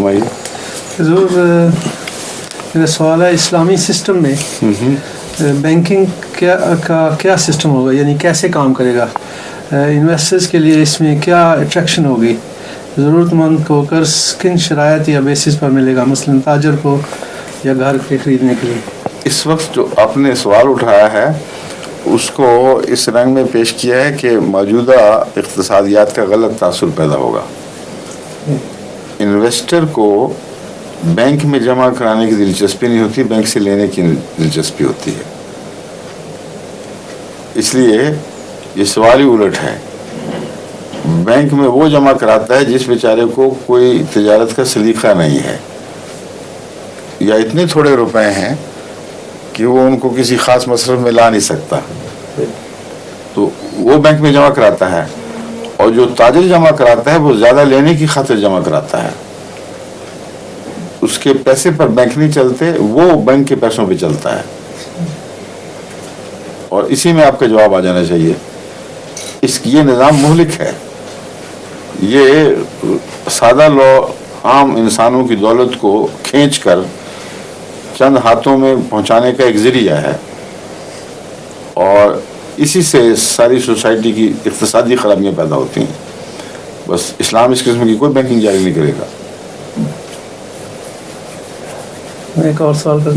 فرمائیے. ضرور. میرا سوال ہے اسلامی سسٹم میں بینکنگ کا کیا سسٹم ہوگا, یعنی کیسے کام کرے گا؟ انویسٹرز کے لیے اس میں کیا اٹریکشن ہوگی؟ ضرورت مند کو قرض کن شرائط یا بیسس پر ملے گا, مثلاً تاجر کو یا گھر کے خریدنے کے لیے؟ اس وقت جو آپ نے سوال اٹھایا ہے اس کو اس رنگ میں پیش کیا ہے کہ موجودہ اقتصادیات کا غلط تاثر پیدا ہوگا. انویسٹر کو بینک میں جمع کرانے کی دلچسپی نہیں ہوتی, بینک سے لینے کی دلچسپی ہوتی ہے. اس لیے یہ سوال ہی الٹ ہے. بینک میں وہ جمع کراتا ہے جس بیچارے کو کوئی تجارت کا سلیقہ نہیں ہے یا اتنے تھوڑے روپے ہیں کہ وہ ان کو کسی خاص مصرف میں لا نہیں سکتا, تو وہ بینک میں جمع کراتا ہے. اور جو تاجر جمع کراتا ہے وہ زیادہ لینے کی خاطر جمع کراتا ہے. اس کے پیسے پر بینک نہیں چلتے, وہ بینک کے پیسوں پہ چلتا ہے. اور اسی میں آپ کا جواب آ جانا چاہیے. یہ نظام مہلک ہے. یہ سادہ عام انسانوں کی دولت کو کھینچ کر چند ہاتھوں میں پہنچانے کا ایک ذریعہ ہے, اور اسی سے ساری سوسائٹی کی اقتصادی خرابیاں پیدا ہوتی ہیں. بس اسلام اس قسم کی کوئی بینکنگ جاری نہیں کرے گا. ایک اور سوال کر